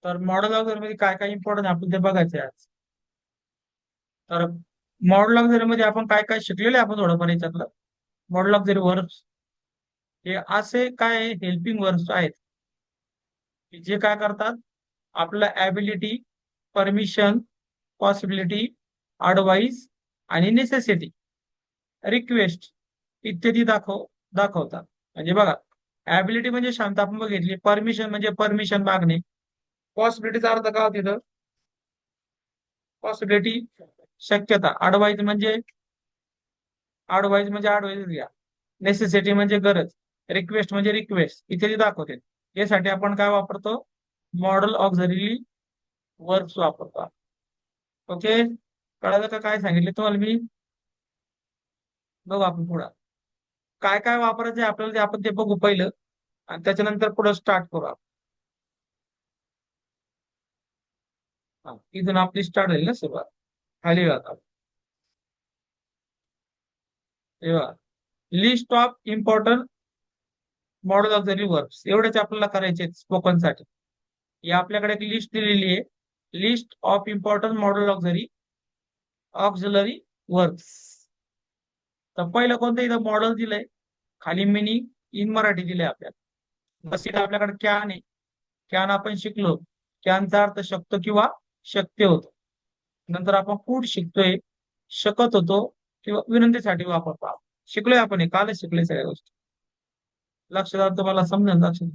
तर modal auxiliary मध्ये काय काय इम्पॉर्टंट आपण ते बघायचं आहे आज. तर मॉडल ऑक्झिलरी मध्ये आपण काय काय शिकलेले आहे आपण थोडंफार याच्यातलं. मॉडल ऑक्झिलरी वर्ब्स हे असे काय हेल्पिंग वर्ब्स आहेत की जे काय करतात, आपलं ॲबिलिटी, परमिशन, पॉसिबिलिटी, ॲडवाइस आणि नेसेसिटी, रिक्वेस्ट इत्यादी दाखवतात. म्हणजे बघा, ॲबिलिटी म्हणजे क्षमता आपण बघितली, परमिशन म्हणजे परमिशन मागणे, पॉसिबिलिटीचा अर्थ काय होतो तिथं, पॉसिबिलिटी शक्यता, ॲडवाइस म्हणजे घ्या, नेसेसिटी म्हणजे गरज, रिक्वेस्ट म्हणजे रिक्वेस्ट इत्यादी दाखवते. यासाठी आपण काय वापरतो, मॉडल ऑक्झिलरी वर्ब्स वापरतो. ओके, कळालं का काय सांगितले तुम्हाला मी. बघू आपण पुढं काय काय वापरायचं आहे आपल्याला, ते आपण ते बघू पहिलं आणि त्याच्यानंतर पुढे स्टार्ट करू आपण. हा, इथून आपली स्टार्ट होईल ना सुरुवात. खाली जातात तेव्हा list of important modal auxiliary verbs एवढेच आपल्याला करायचे स्पोकन साठी. ही आपल्याकडे एक लिस्ट दिलेली आहे, list of important modal auxiliary verbs. तर पहिलं कोणतं इथं मॉडेल दिलंय, खाली मिनिंग इन मराठी दिलंय आपल्याला. बस इथं आपल्याकडे कॅन आहे, कॅन आपण शिकलो, कॅनचा अर्थ शकतो किंवा शक्य होतो. नंतर आपण कुड शिकतोय, शकत होतो किंवा विनंतीसाठी वापरतो. शिकलोय आपण, हे कालच शिकलोय सगळ्या गोष्टी. लक्षात तुम्हाला समजेल, लक्षात.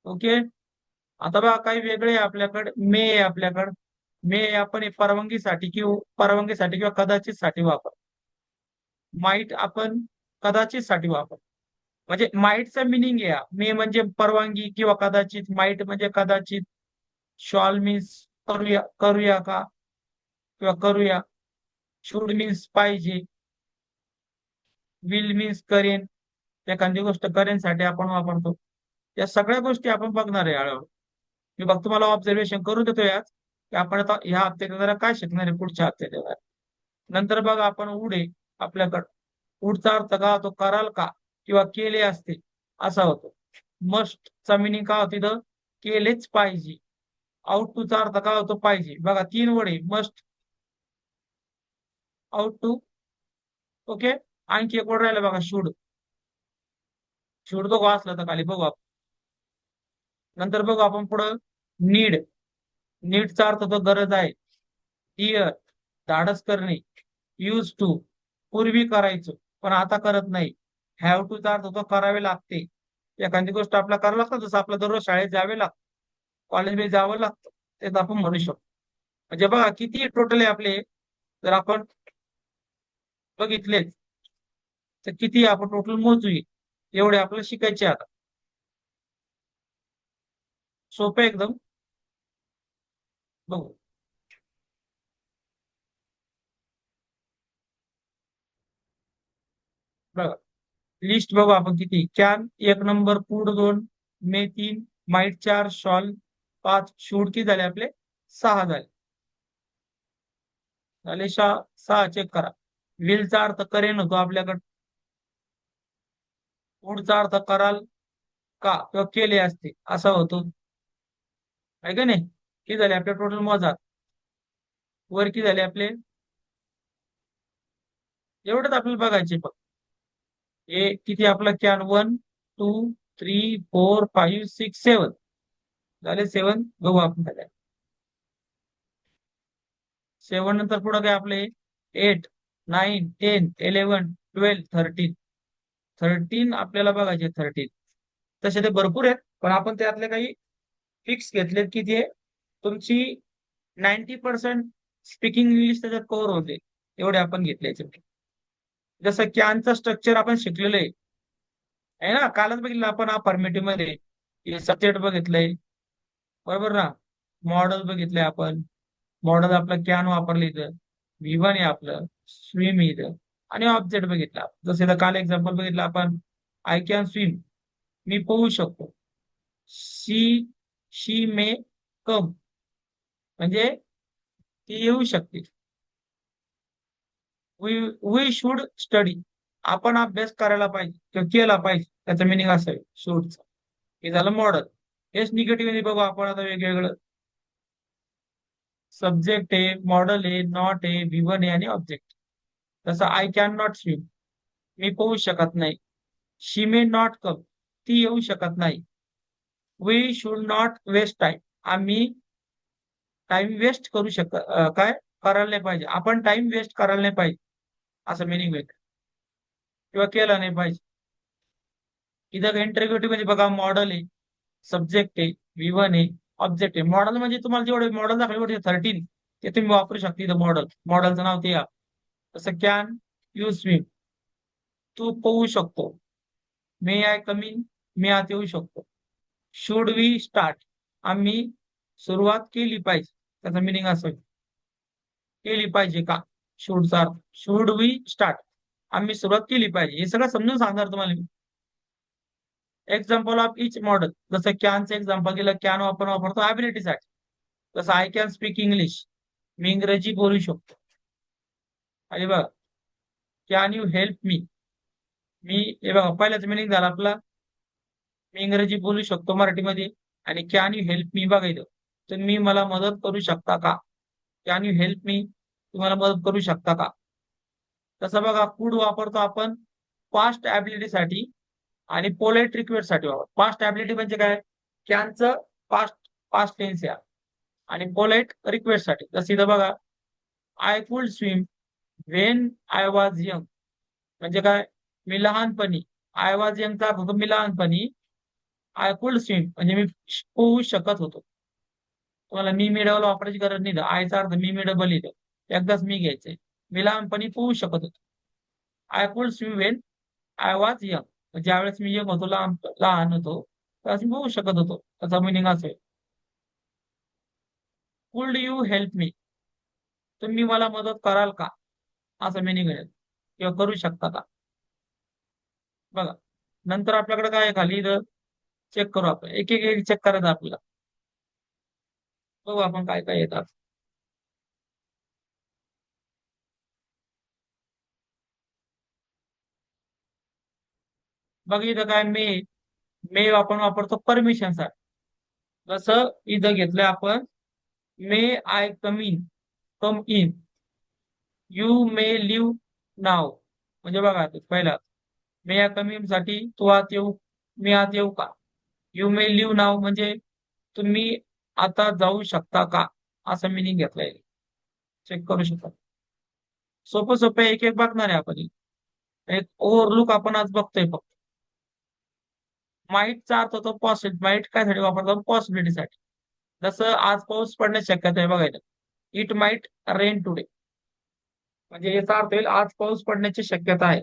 ओके, आता बघा काही वेगळे आहे आपल्याकडे. मे आहे आपल्याकडे, मे आपण हे परवानगीसाठी किंवा कदाचित साठी वापर. माईट आपण कदाचित साठी वापर. म्हणजे माईटचा मिनिंग आहे मे म्हणजे परवानगी किंवा कदाचित, माईट म्हणजे कदाचित, शॉल मीन्स करूया, करूया का किंवा करूया, शुड मीन्स पाहिजे, विल मीन्स करेन, एखादी गोष्ट करेन साठी आपण वापरतो. या सगळ्या गोष्टी आपण बघणार आहे हळूहळू. मी बघ तुम्हाला ऑब्झर्वेशन करून देतो यात की आपण आता ह्या हप्त्यात जरा काय शिकणार आहे पुढच्या हप्त्यात. नंतर बघा आपण उडे आपल्याकडं, उडचा अर्थ का होतो, कराल का किंवा केले असते असा होतो. मस्ट चा मिनिंग काय होतो तिथं, केलेच पाहिजे. आउट टू चा अर्थ काय होतो, पाहिजे. बघा तीन वडे, मस्ट, आउट टू. ओके, आणखी एक वड राहिला बघा, शुड. शुड बघू असलं तर खाली बघू आपण. नंतर बघू आपण पुढं नीड, नीडचा अर्थ तो गरज आहे. डिअर धाडस करणे. यूज टू पूर्वी करायचो पण आता करत नाही. हॅव टू चा अर्थ तो करावे लागते, एखादी गोष्ट आपल्याला करावं लागतं, जसं आपलं दररोज शाळेत जावे लागतं, कॉलेजमध्ये जावं लागतं, ते आपण म्हणू शकतो. म्हणजे बघा किती टोटल आहे आपले, जर आपण बघितलेच तर किती आपण टोटल मोजूया, एवढे आपल्याला शिकायचे आता. सोपं आहे एकदम. बघू बघा, लिस्ट बघू आपण किती. कॅन एक नंबर, फूड दोन, मे तीन, माईट चार, शॉल पाच, शूड किती झाले आपले, सहा झाले. झाले सहा चेक करा. विलचा अर्थ करेन होतो आपल्याकडे, पुढचा अर्थ कराल का किंवा केले असते असा होतो, आहे का नाही. किती झाले आपले टोटल मोजात, वर किती झाले आपले, एवढंच आपल्याला बघायचे फक्त. हे किती आपलं, can one, two, three, four, five, six, seven झाले. सेवन बघू आपण झाले. सेवन नंतर पुढे काय आपले, eight, nine, ten, eleven, twelve, thirteen. Thirteen आपल्याला बघायचे, थर्टीन. तसे ते भरपूर आहेत पण आपण त्यातले काही फिक्स घेतलेत की ते तुमची 90% स्पीकिंग इंग्लिश त्याच्यात कव्हर होते, एवढे आपण घेतले. जसं कॅनचं स्ट्रक्चर आपण शिकलेलं आहे ना, कालच बघितलं आपण अफर्मेटिव्ह मध्ये सब्जेक्ट बघितलंय, बरोबर ना. मॉडेल बघितलंय आपण, मॉडेल आपलं कॅन वापरलं इथं, V1 आहे आपलं, स्विम इथं, आणि ऑब्जेक्ट बघितला. जसं इथं काल एक्झाम्पल बघितलं आपण, आय कॅन स्विम, मी पोहू शकतो. शी शी मे कम म्हणजे ती येऊ शकते. वी वी शुड स्टडी, आपण अभ्यास करायला पाहिजे किंवा केला पाहिजे, त्याचं मिनिंग असं आहे शुडचं. हे झालं मॉडल. एस निगेटिव्ह मध्ये बघू आपण आता वेगवेगळं. सब्जेक्ट आहे, मॉडल आहे, नॉट आहे, V1 आहे आणि ऑब्जेक्ट. जसं आय कॅन नॉट स्विम, मी पोहू शकत नाही. शी मे नॉट कम, ती येऊ शकत नाही. We should not waste time, आम्ही टाइम वेस्ट करू काय करायला नाही पाहिजे, आपण टाइम वेस्ट करायला नाही पाहिजे, असं मिनिंग होईल. किंवा केलं नाही पाहिजे. इथं इंटरव्ह्यू मध्ये बघा मॉडल आहे, सब्जेक्ट आहे, V1 आहे, ऑब्जेक्ट आहे. मॉडेल म्हणजे तुम्हाला जेवढे मॉडेल दाखवले 13 ते तुम्ही वापरू शकता. इथं मॉडेलचं नाव ते या. जसं कॅन यू स्विम, तू पोहू शकतो. मे आय कम इन, मी आत येऊ शकतो. शुड वी स्टार्ट, आम्ही सुरुवात केली पाहिजे. त्याचा मिनिंग असं केली पाहिजे का, शुडचा अर्थ शुड वी स्टार्ट, आम्ही सुरुवात केली पाहिजे. हे सगळं समजून सांगणार तुम्हाला मी. एक्झाम्पल ऑफ इच मॉडेल, जसं कॅनचं एक्झाम्पल दिलं, कॅन आपण वापरतो ॲबिलिटीसाठी. जसं आय कॅन स्पीक इंग्लिश, मी इंग्रजी बोलू शकतो. आणि बघा कॅन यू हेल्प मी, मी हे बघा पहिल्याच मिनिंग झाला आपला, मी इंग्रजी बोलू शकतो मराठीमध्ये. आणि कॅन यू हेल्प मी बघायचं, तुम्ही मला मदत करू शकता का. कॅन यू हेल्प मी, तुम्हाला मदत करू शकता का. तसं बघा कुड वापरतो आपण पास्ट ॲबिलिटीसाठी आणि पोलाइट रिक्वेस्टसाठी वापर. पास्ट ॲबिलिटी म्हणजे काय, कॅनचं पास्ट पास्ट टेन्स या. आणि पोलाइट रिक्वेस्टसाठी जसं इथं बघा, I could swim when I was young, म्हणजे काय, मी लहानपणी. आय वॉज यंगचा अर्थ होतो मी लहानपणी. आय कुड स्विम म्हणजे मी पोहू शकत होतो. तुम्हाला मी डबल वापरायची गरज नाही. आयचा अर्थ मी डबल येतो, एकदाच मी घ्यायचंय. मी लहानपणी पोहू शकत होतो. I could swim when I was young, ज्यावेळेस मी यंग होतो, लहान लहान होतो, त्यावेळेस मी पोहू शकत होतो. त्याचा मिनिंग असेल. कुड यू हेल्प मी, तुम्ही मला मदत कराल का, असं मिनिंग आहे. किंवा करू शकता का. बघा नंतर आपल्याकडे काय आहे खाली, इथं चेक करू आपण, एक एक एक चेक करायचं आपल्याला. बघू आपण काय काय येतात. बघा इथं काय, मे मे आपण वापरतो परमिशनसाठी. जसं इथं घेतलंय आपण, may I come in, you may leave now. म्हणजे बघा पहिला, मे आय कम इन साठी तू आत येऊ, मी आत येऊ का. यू मे लिव्ह नाव म्हणजे तुम्ही आता जाऊ शकता का, असं मिनिंग घेतलंय. चेक करू शकता. सोपं सोपं एक एक बघणार आहे आपण. एक ओव्हरलुक आपण आज बघतोय फक्त. माईटचा अर्थ होतो पॉसिबल, माईट काय साठी वापरतो, पॉसिबिलिटीसाठी. जसं आज पाऊस पडण्याची शक्यता आहे बघायला, इट माइट रेन टुडे, म्हणजे याचा अर्थ होईल आज पाऊस पडण्याची शक्यता आहे.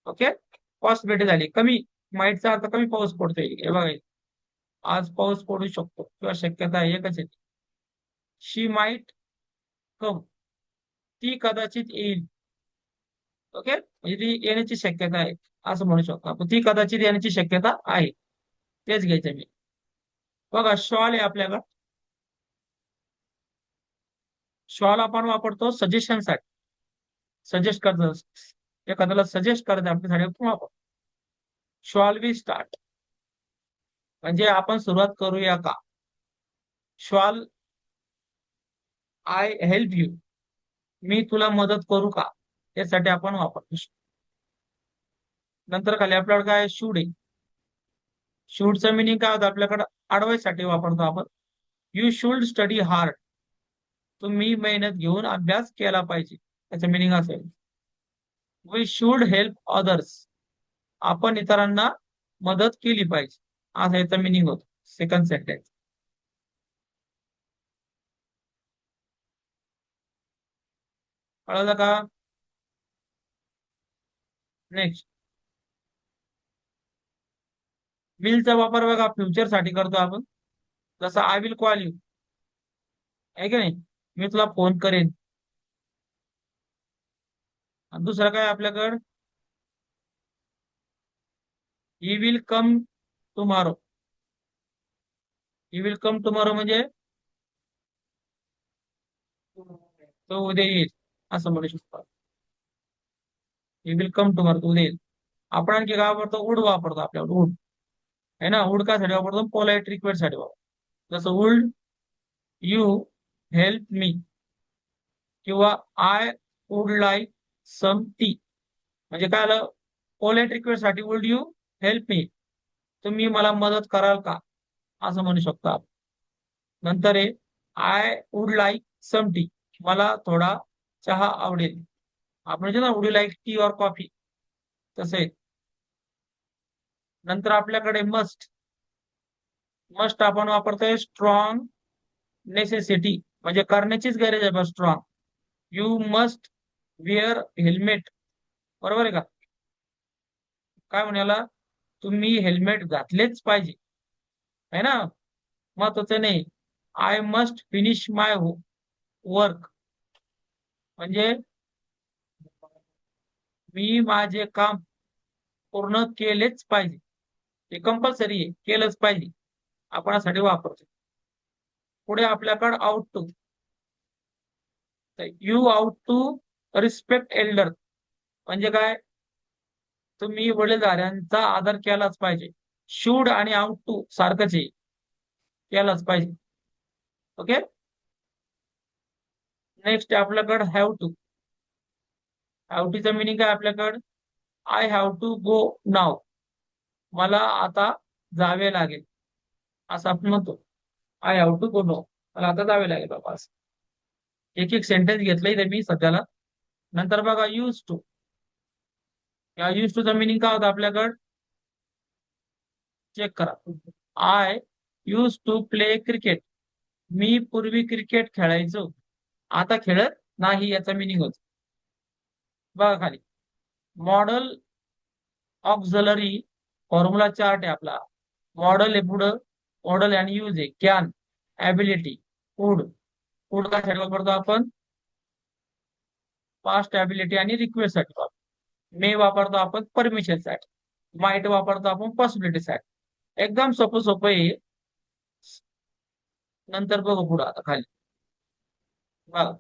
ओके, पॉसिबिलिटी झाली कमी. माइटचा अर्थ कमी पाऊस पडतोय हे बघा, आज पाऊस पडू शकतो किंवा शक्यता आहे एकच येते. शी माइट कम, ती कदाचित येईल. ओके, म्हणजे ती येण्याची शक्यता आहे, असं म्हणू शकतो आपण. ती कदाचित येण्याची शक्यता आहे, तेच घ्यायचं मी. बघा शॉल आहे आपल्याला, शॉल आपण वापरतो सजेशनसाठी. सजेस्ट करतो, एखाद्याला सजेस्ट करत आपल्यासाठी आपण वापरतो. शॉल वी स्टार्ट, म्हणजे आपण सुरुवात करूया का. शॉल आय हेल्प यू, मी तुला मदत करू का, यासाठी आपण वापरतो. नंतर खाली आपल्याकडे काय शूड आहे. शूडचं मिनिंग काय होतं आपल्याकडे, अडवायसाठी वापरतो आपण. यू शुड स्टडी हार्ड, तुम्ही मेहनत घेऊन अभ्यास केला पाहिजे, त्याचं मिनिंग असेल. वी शुड हेल्प अदर्स, आपण इतरांना मदत केली पाहिजे, असा याचा मिनिंग होतो सेकंड सेंटेन्स. कळलं का. नेक्स्ट, विलचा वापर बघा फ्युचर साठी करतो आपण. जसं आय विल कॉल यू, आहे की नाही, मी तुला फोन करेन. आणि दुसरं काय आपल्याकडं, he will come tomorrow. He will come tomorrow म्हणजे तो उद्या येईल, असं म्हणू शकतो. ही विल कम टुमॉरो, तो उद्या येईल. आपण आणखी काय वापरतो, वुड वापरतो आपल्याकडे, वुड. आहे ना. वुड कासाठी वापरतो, पोलाइट रिक्वेस्ट साठी वापरतो. जसं वुड यू हेल्प मी, किंवा I would like some tea. म्हणजे काय आलं, पोलाइट रिक्वेस्ट साठी वुड यू हेल्प मी, तुम्ही मला मदत कराल का, असं म्हणू शकतो आपण. नंतर आहे I would like some tea, मला थोडा चहा आवडेल. आपण म्हणजे ना, वुड यू लाईक टी और कॉफी, तसं आहे. नंतर आपल्याकडे मस्ट. मस्ट आपण वापरतोय स्ट्रॉंग नेसेसिटी, म्हणजे करण्याचीच गरज आहे बस strong. You must wear helmet, बरोबर आहे का. काय म्हणाला, तुम्ही हेल्मेट घातलेच पाहिजे, आहे ना. महत्वाचं नाही. I must finish my work, म्हणजे मी माझे काम पूर्ण केलेच पाहिजे. हे कंपल्सरी आहे, केलंच पाहिजे, आपण यासाठी वापरतो. पुढे आपल्याकडे ought to. You ought to respect elder, म्हणजे काय, तुम्ही वडीलधाऱ्यांचा आदर केलाच पाहिजे. शूड आणि आउट टू सारखंच आहे, केलाच पाहिजे. ओके. नेक्स्ट आपल्याकडे हॅव टू. हॅव टूचा मिनिंग काय आपल्याकडे, आय हॅव टू गो नाव, मला आता जावे लागेल, असं आपण म्हणतो. आय हॅव टू गो नाव, मला आता जावे लागेल बाबा, असं. एक एक सेंटेन्स घेतलंय ते मी सध्याला. नंतर बघा यूज टू. या यूज टूचा मिनिंग काय होता आपल्याकडे, चेक करा. I use to play cricket, मी पूर्वी क्रिकेट खेळायचो, आता खेळत नाही, याचा मिनिंग होतो. बघा खाली मॉडल ऑक्झलरी फॉर्म्युला चार्ट आहे आपला. मॉडल आहे पुढं, मॉडल आणि यूज आहे कॅन, ॲबिलिटी, वुड. वुड कशासाठी वापरतो आपण, पास्ट ॲबिलिटी आणि रिक्वेस्ट साठी वापरतो. मे वापरतो आपण परमिशन साठी. माइट वापरतो आपण पॉसिबिलिटी साठी. एकदम सोपं सोपं आहे. नंतर बघू पुढं आता खाली बघा.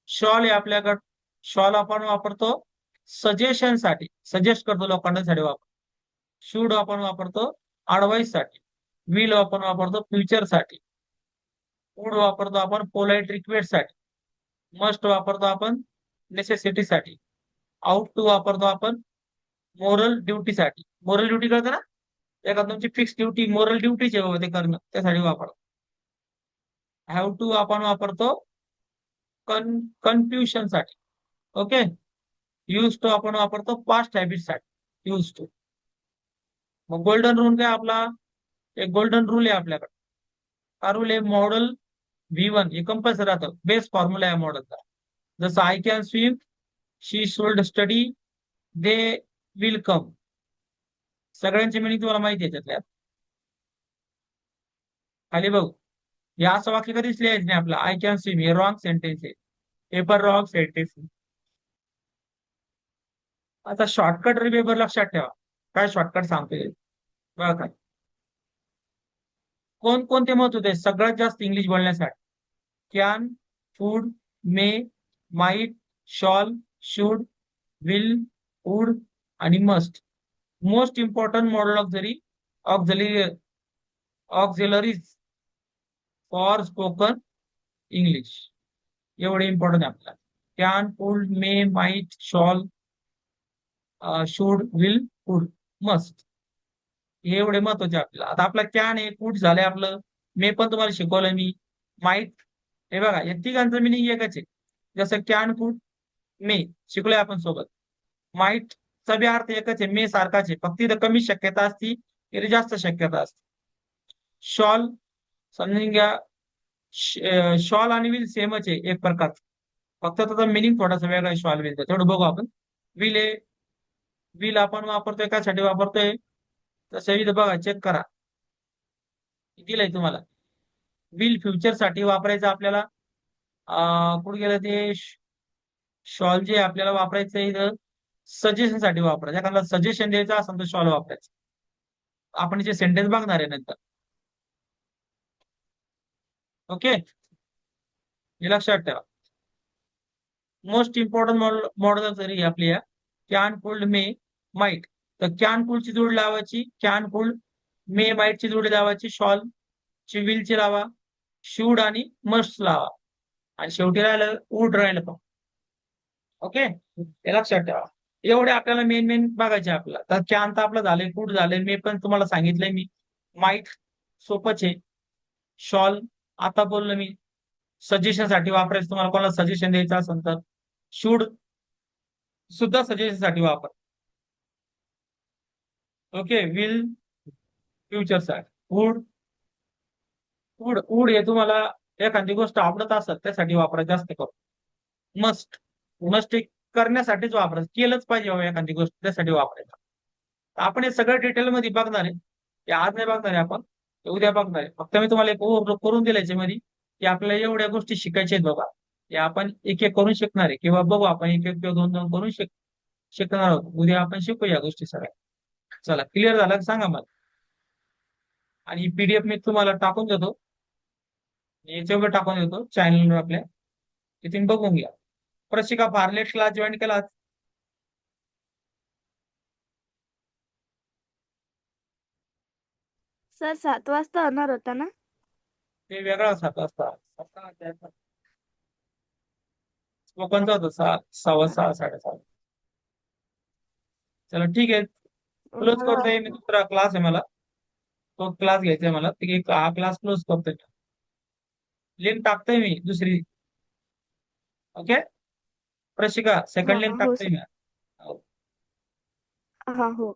शॉल आहे आपल्याकडे. शॉल आपण वापरतो सजेशन साठी, सजेस्ट करतो लोकांना साठी वापर. शूड आपण वापरतो ऍडवाइस साठी. विल आपण वापरतो फ्युचर साठी. वुड वापरतो आपण पोलाइट रिक्वेस्ट साठी. मस्ट वापरतो आपण नेसेसिटी साठी. आउट टू वापरतो आपण मोरल ड्युटी साठी. मोरल ड्युटी करतो ना, एका तुमची फिक्स ड्युटी, मोरल ड्युटीचे ते करणं, त्यासाठी वापरतो. हॅव टू आपण वापरतो कन्फ्युशन साठी. ओके. यूज टू आपण वापरतो पास्ट हॅबिट साठी. Used to. मग गोल्डन रूल काय आपला, एक गोल्डन रूल आहे आपल्याकडे. हा रूल आहे मॉडेल V1, हे कंपल्सरी राहतं, बेस्ट फॉर्म्युला आहे मॉडेलचा. जसं I can swim, she should study, they will come. सगळ्यांची मिनिंग तुम्हाला माहिती आहे त्यातल्या. खाली बघू. या असं वाक्य कधीच लिहायचं नाही आपलं, आय कॅन स्विम, हे रॉंग सेंटेन्स आहे, हे पण रॉंग सेंटेन्स. आता शॉर्टकट रिमेंबर लक्षात ठेवा. काय शॉर्टकट सांगतोय बघा काय. कोणकोणते मत होते सगळ्यात जास्त इंग्लिश बोलण्यासाठी, can, could, may, might, shall, should, will, would आणि must. Most important modal auxiliary auxiliaries for spoken English. एवढे इम्पॉर्टंट आहे आपल्याला. Can, could, may, might, shall, should, will, would, must. हे एवढे महत्वाचे आपल्याला. आता आपला कॅन आहे, फूड झालंय आपलं, मे पण तुम्हाला शिकवलंय मी, माइट. हे बघा या तिघांचं मिनिंग एकच आहे. जसं कॅन, फूड, मे शिकलोय आपण सोबत. माइट चा बी अर्थ एकच आहे, मे सारखाच आहे, फक्त इथं कमी शक्यता असती, इथे जास्त शक्यता असते. शॉल समजून घ्या, शॉल आणि विल सेमच आहे एक प्रकार, फक्त त्याचा मिनिंग थोडासा वेगळा आहे शॉल विल, तेवढं बघू आपण. विल आहे, विल आपण वापरतोय कशासाठी वापरतोय, तसं इथं बघा चेक करा, दिलंय तुम्हाला. विल फ्युचर साठी वापरायचं आपल्याला. कुठे गेलं ते, शॉल जे आपल्याला वापरायचं इथं सजेशन साठी वापरायचं, एखादा सजेशन द्यायचं असेल तर शॉल वापरायचं. आपण जे सेंटेन्स बघणार आहे नंतर. ओके, हे लक्षात ठेवा. मोस्ट इम्पॉर्टंट मॉडल जरी आपली या कॅन, कुल्ड, मे, माइट. तर कॅन कुल्डची जोड लावायची, कॅन कुल्ड मे माईटची जोडी लावायची, शॉल ची विलची लावा, शूड आणि मस्ट लावा, आणि शेवटी राहिलं वूड राहिलं पण. ओके, हे लक्षात ठेवा. एवढे आपल्याला मेन मेन बघायचे आपल्याला. तर कॅन आपलं झालंय, फूड झालंय, मी पण तुम्हाला सांगितलंय मी. माईट सोपच आहे. शॉल आता बोललो मी, सजेशन साठी वापरायचं, तुम्हाला कोणाला सजेशन द्यायचं असेल तर. शूड सुद्धा सजेशन साठी वापर. ओके, विल फ्युचर साठी. वूड, वूड वूड हे तुम्हाला एखादी गोष्ट आवडत असेल त्यासाठी वापरायचं जास्त करून. मस्ट, मस्ट करण्यासाठीच वापरायचं, केलंच पाहिजे बाबा एखादी गोष्ट त्यासाठी वापरायचं. आपण हे सगळं डिटेलमध्ये बघणार आहे. ते आज नाही बघणार आहे आपण, ते उद्या बघणार आहे. फक्त मी तुम्हाला एक ओव्हरव्ह्यू करून दिलं याच्यामध्ये, की आपल्याला एवढ्या गोष्टी शिकायच्या आहेत बाबा. ते आपण एक एक करून शिकणार आहे, किंवा बघू आपण एक एक किंवा दोन दोन करून शिकणार आहोत. उद्या आपण शिकू या गोष्टी सगळ्या. चला, क्लिअर झालं का सांगा मला. आणि ही पीडीएफ मी तुम्हाला टाकून देतो, याच्यावर टाकून देतो चॅनलवर आपल्या, तिथे बघून घ्या. प्रशिका फार्लेट क्लास जॉईन केला? सर 7 वाजता होणार होता ना? ते वेगळा 7 वाजता. स्पोकनचा होता 6, 6:15, 6:30. चला ठीक आहे, क्लोज मला करतोय मी. दुसरा क्लास आहे मला, तो क्लास घ्यायचा आहे मला. हा क्लास क्लोज करतोय. लिंक टाकतोय मी दुसरी. ओके प्रशिका, सेकंड हा लिंक हो टाकतोय सर. मी. हा हो.